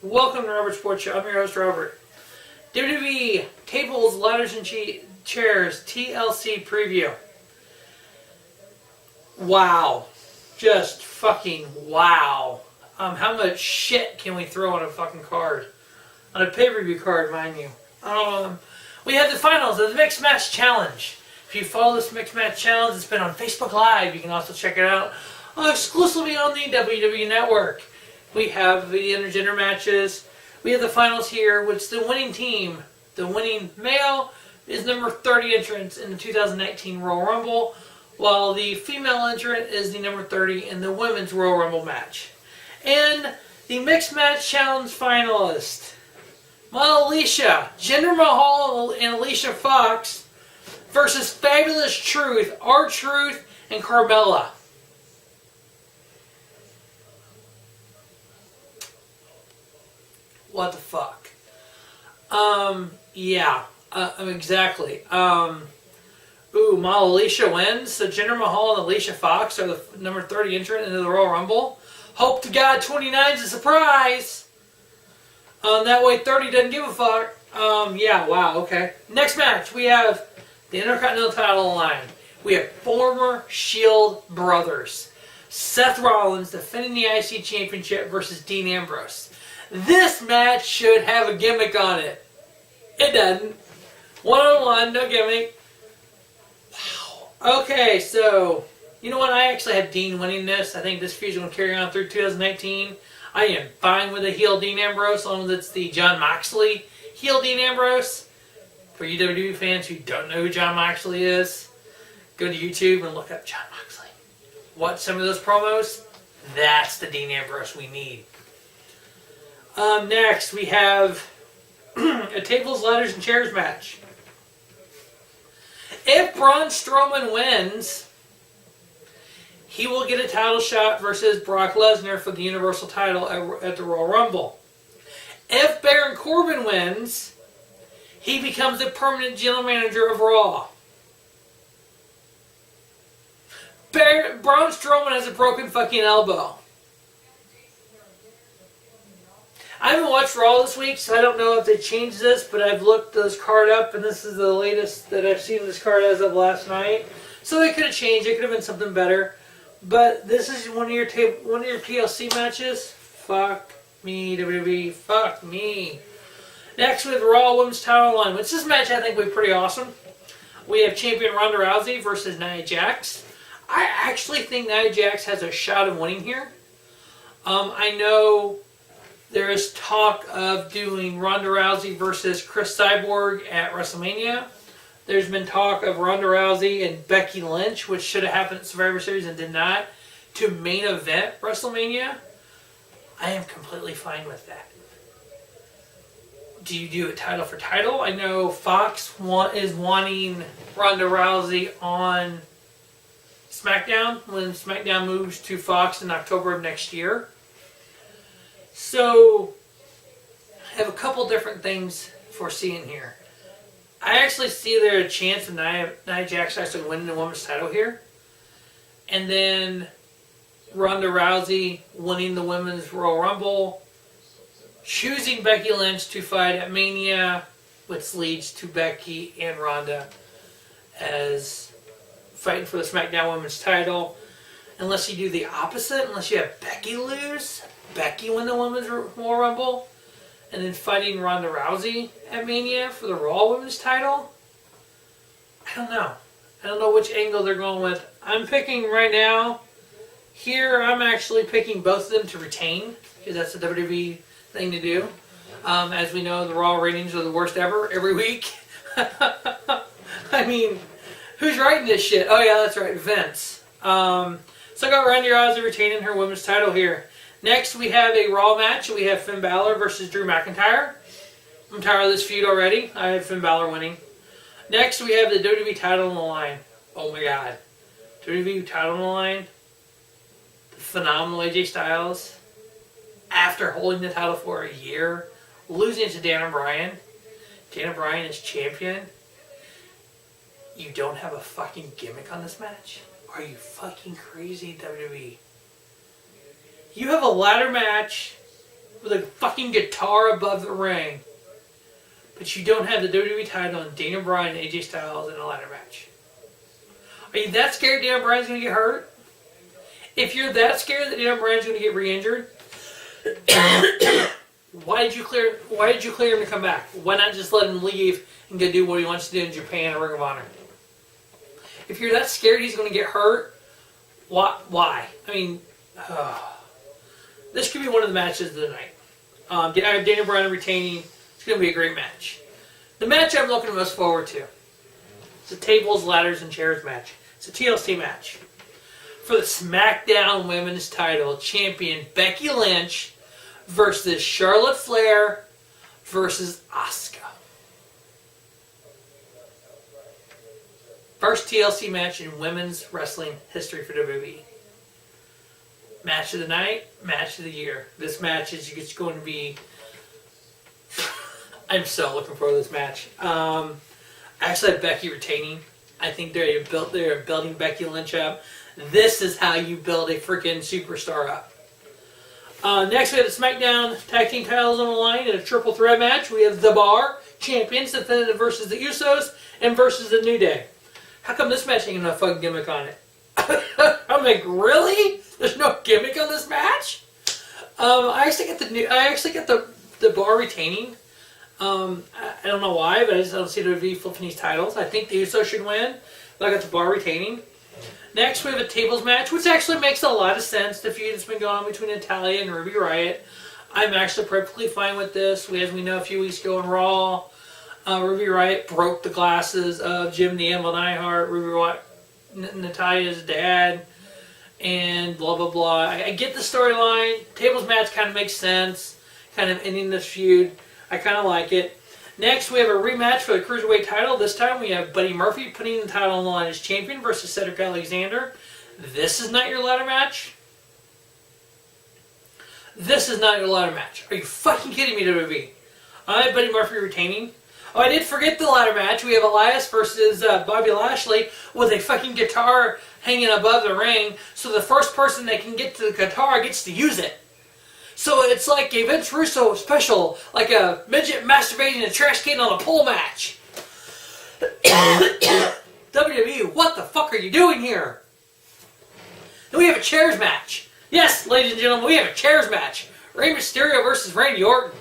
Welcome to Robert Sports Show. I'm your host, Robert. WWE Tables, Ladders, and Chairs TLC preview. Wow. Just fucking wow. How much shit can we throw on a fucking card? On a pay-per-view card, mind you. We had the finals of the Mixed Match Challenge. If you follow this Mixed Match Challenge, it's been on Facebook Live. You can also check it out exclusively on the WWE Network. We have the intergender matches. We have the finals here, which the winning team, the winning male, is number 30 entrant in the 2019 Royal Rumble, while the female entrant is the number 30 in the Women's Royal Rumble match. And the Mixed Match Challenge finalist, Alicia, Jinder Mahal and Alicia Fox versus Fabulous Truth, R-Truth, and Carmella. What the fuck? Exactly. Alicia wins. So Jinder Mahal and Alicia Fox are the number 30 entrant into the Royal Rumble. Hope to God 29 is a surprise. That way 30 doesn't give a fuck. Wow, okay. Next match, we have the Intercontinental title line. We have former Shield brothers. Seth Rollins defending the IC Championship versus Dean Ambrose. This match should have a gimmick on it. It doesn't. One-on-one, no gimmick. Wow. Okay, so, you know what? I actually have Dean winning this. I think this feud is going to carry on through 2019. I am fine with a heel Dean Ambrose, as long as it's the Jon Moxley heel Dean Ambrose. For you WWE fans who don't know who Jon Moxley is, go to YouTube and look up Jon Moxley. Watch some of those promos. That's the Dean Ambrose we need. Next, we have a tables, ladders, and chairs match. If Braun Strowman wins, he will get a title shot versus Brock Lesnar for the Universal title at the Royal Rumble. If Baron Corbin wins, he becomes the permanent general manager of Raw. Braun Strowman has a broken fucking elbow. I haven't watched Raw this week, so I don't know if they changed this, but I've looked this card up, and this is the latest that I've seen this card as of last night. So they could have changed. It could have been something better. But this is one of your TLC matches. Fuck me, WWE. Fuck me. Next, we have the Raw Women's title line, which this match I think will be pretty awesome. We have champion Ronda Rousey versus Nia Jax. I actually think Nia Jax has a shot of winning here. I know there is talk of doing Ronda Rousey versus Chris Cyborg at WrestleMania. There's been talk of Ronda Rousey and Becky Lynch, which should have happened at Survivor Series and did not, to main event WrestleMania. I am completely fine with that. Do you do it title for title? I know Fox is wanting Ronda Rousey on Smackdown when Smackdown moves to Fox in October of next year. So, I have a couple different things foreseeing here. I actually see there a chance of Nia Jax actually winning the women's title here. And then Ronda Rousey winning the women's Royal Rumble, choosing Becky Lynch to fight at Mania, which leads to Becky and Ronda as fighting for the SmackDown women's title. Unless you do the opposite, unless you have Becky lose, Becky win the Women's Royal Rumble, and then fighting Ronda Rousey at Mania for the Raw Women's title. I don't know. I don't know which angle they're going with. I'm picking right now. Here, I'm actually picking both of them to retain, because that's the WWE thing to do. As we know, the Raw ratings are the worst ever every week. I mean, who's writing this shit? Oh yeah, that's right, Vince. So I got Ronda Rousey retaining her women's title here. Next, we have a Raw match. We have Finn Balor versus Drew McIntyre. I'm tired of this feud already. I have Finn Balor winning. Next, we have the WWE title on the line. Oh my god. WWE title on the line. The phenomenal AJ Styles. After holding the title for a year, losing to Daniel Bryan. Daniel Bryan is champion. You don't have a fucking gimmick on this match? Are you fucking crazy, WWE? You have a ladder match with a fucking guitar above the ring, but you don't have the WWE title on Daniel Bryan and AJ Styles in a ladder match? Are you that scared Daniel Bryan's going to get hurt? If you're that scared that Daniel Bryan's going to get re-injured, why did you clear him to come back? Why not just let him leave and go do what he wants to do in Japan or Ring of Honor? If you're that scared he's going to get hurt, why? I mean, this could be one of the matches of the night. I have Daniel Bryan retaining. It's going to be a great match. The match I'm looking most forward to. It's a tables, ladders, and chairs match. It's a TLC match. For the SmackDown Women's title, champion Becky Lynch versus Charlotte Flair versus Asuka. First TLC match in women's wrestling history for WWE. Match of the night, match of the year. This match is just going to be... I'm so looking forward to this match. I actually have Becky retaining. I think they're building Becky Lynch up. This is how you build a freaking superstar up. Next, we have the SmackDown Tag Team titles on the line in a triple threat match. We have The Bar, champions, definitive versus the Usos, and versus the New Day. How come this match ain't got no fucking gimmick on it? I'm like, really? There's no gimmick on this match? I actually get the Bar retaining. I don't know why, but I just don't see WWE flipping these titles. I think the Usos should win, but I got the Bar retaining. Next, we have a tables match, which actually makes a lot of sense. The feud that's been going on between Natalya and Ruby Riott. I'm actually perfectly fine with this. As we know, a few weeks ago in Raw, Ruby Riott broke the glasses of Jim the Anvil Neidhart, Ruby Riott, Natalya's dad, and blah, blah, blah. I get the storyline. Tables match kind of makes sense. Kind of ending this feud. I kind of like it. Next, we have a rematch for the Cruiserweight title. This time, we have Buddy Murphy putting the title on the line as champion versus Cedric Alexander. This is not your ladder match. This is not your ladder match. Are you fucking kidding me, WWE? I have Buddy Murphy retaining. Oh, I did forget the ladder match. We have Elias versus Bobby Lashley with a fucking guitar hanging above the ring. So the first person that can get to the guitar gets to use it. So it's like a Vince Russo special, like a midget masturbating in a trash can on a pole match. WWE, what the fuck are you doing here? Then we have a chairs match. Yes, ladies and gentlemen, we have a chairs match. Rey Mysterio versus Randy Orton.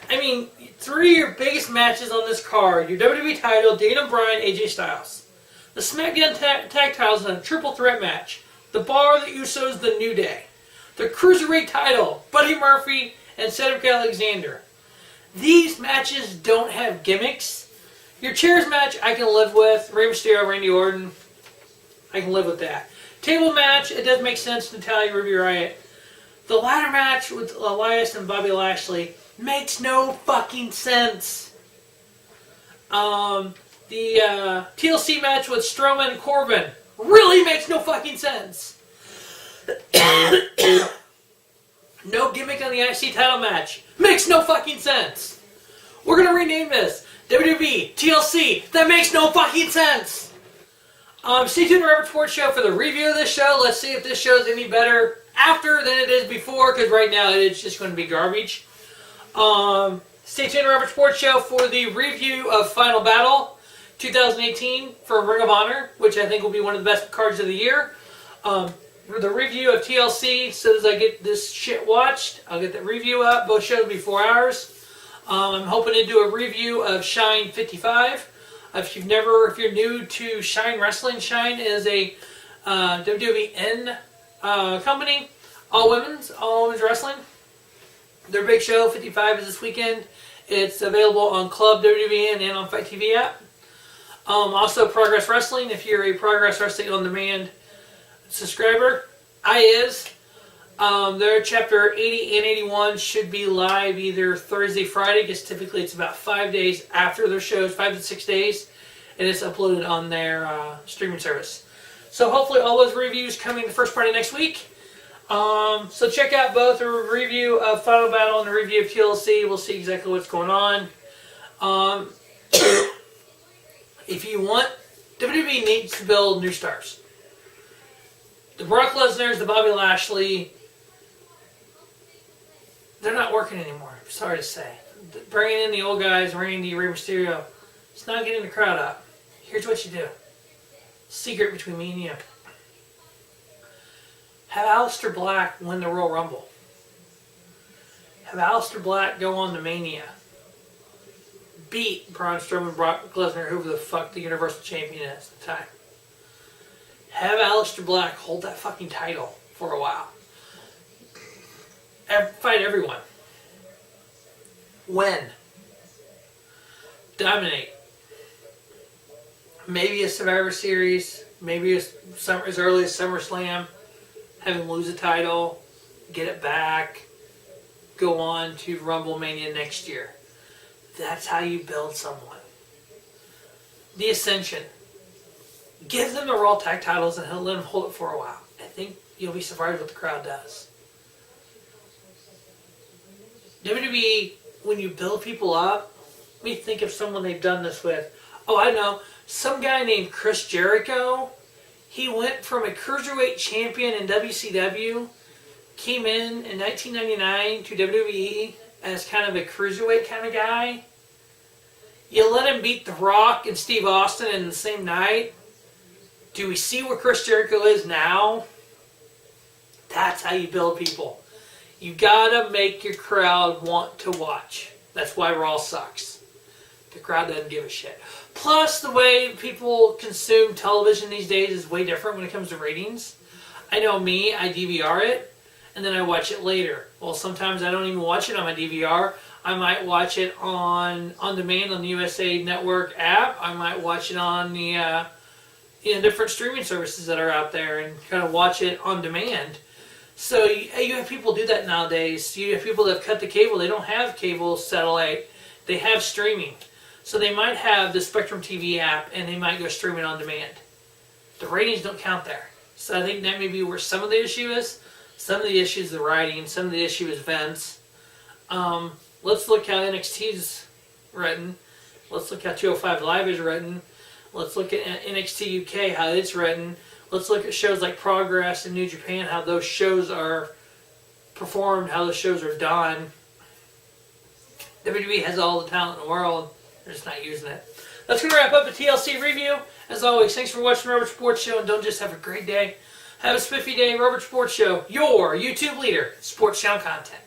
I mean, three of your biggest matches on this card. Your WWE title, Daniel Bryan, AJ Styles. The SmackDown tag titles in a triple threat match. The Bar, the Usos, the New Day. The Cruiserweight title, Buddy Murphy and Cedric Alexander. These matches don't have gimmicks. Your chairs match, I can live with. Rey Mysterio, Randy Orton, I can live with that. Table match, it does make sense. Natalya, Ruby Riott. The ladder match with Elias and Bobby Lashley makes no fucking sense. The TLC match with Strowman and Corbin really makes no fucking sense. No gimmick on the IC title match. Makes no fucking sense. We're going to rename this WWE TLC. That makes no fucking sense. Stay tuned to Robert Sports Show for the review of this show. Let's see if this show is any better after than it is before, because right now it's just going to be garbage. Stay tuned to Robert Sports Show for the review of Final Battle 2018 for Ring of Honor, which I think will be one of the best cards of the year. The review of TLC, as soon as I get this shit watched, I'll get the review up. Both shows will be 4 hours. I'm hoping to do a review of Shine 55. If you're new to Shine Wrestling, Shine is a WWE company, all women's wrestling. Their big show 55 is this weekend. It's available on Club WWE and on Fight TV app. Also Progress Wrestling. If you're a Progress Wrestling on demand subscriber, their chapter 80 and 81 should be live either Thursday, Friday, because typically it's about 5 days after their shows, 5 to 6 days, and it's uploaded on their streaming service. So hopefully all those reviews coming the first part of next week. So check out both the review of Final Battle and the review of TLC. We'll see exactly what's going on. If you want, WWE needs to build new stars. The Brock Lesnar's, the Bobby Lashley, they're not working anymore. Sorry to say. Bringing in the old guys, Randy, Rey Mysterio, it's not getting the crowd up. Here's what you do. Secret between me and you. Have Aleister Black win the Royal Rumble. Have Aleister Black go on to Mania. Beat Braun Strowman, Brock Lesnar, whoever the fuck the Universal Champion is at the time. Have Aleister Black hold that fucking title for a while. Fight everyone. Win. Dominate. Maybe a Survivor Series. Maybe as early as SummerSlam. Have him lose a title. Get it back. Go on to Rumble Mania next year. That's how you build someone. The Ascension. Give them the Raw Tag titles and let them hold it for a while. I think you'll be surprised what the crowd does. WWE, when you build people up, let me think of someone they've done this with. Oh, I know. Some guy named Chris Jericho. He went from a Cruiserweight champion in WCW, came in 1999 to WWE as kind of a Cruiserweight kind of guy. You let him beat The Rock and Steve Austin in the same night. Do we see where Chris Jericho is now? That's how you build people. You gotta make your crowd want to watch. That's why Raw sucks. The crowd doesn't give a shit. Plus, the way people consume television these days is way different when it comes to ratings. I know me, I DVR it, and then I watch it later. Well, sometimes I don't even watch it on my DVR. I might watch it on demand on the USA Network app. I might watch it on the different streaming services that are out there and kind of watch it on demand. So you have people do that nowadays. You have people that have cut the cable. They don't have cable satellite. They have streaming. So they might have the Spectrum TV app and they might go streaming on demand. The ratings don't count there. So I think that may be where some of the issue is. Some of the issue is the writing. Some of the issue is Vince. Let's look how NXT is written. Let's look how 205 Live is written. Let's look at NXT UK, how it's written. Let's look at shows like Progress and New Japan, how those shows are performed, how those shows are done. WWE has all the talent in the world. They're just not using it. That's going to wrap up the TLC review. As always, thanks for watching Robert Sports Show, and don't just have a great day. Have a spiffy day. Robert Sports Show, your YouTube leader, sports channel content.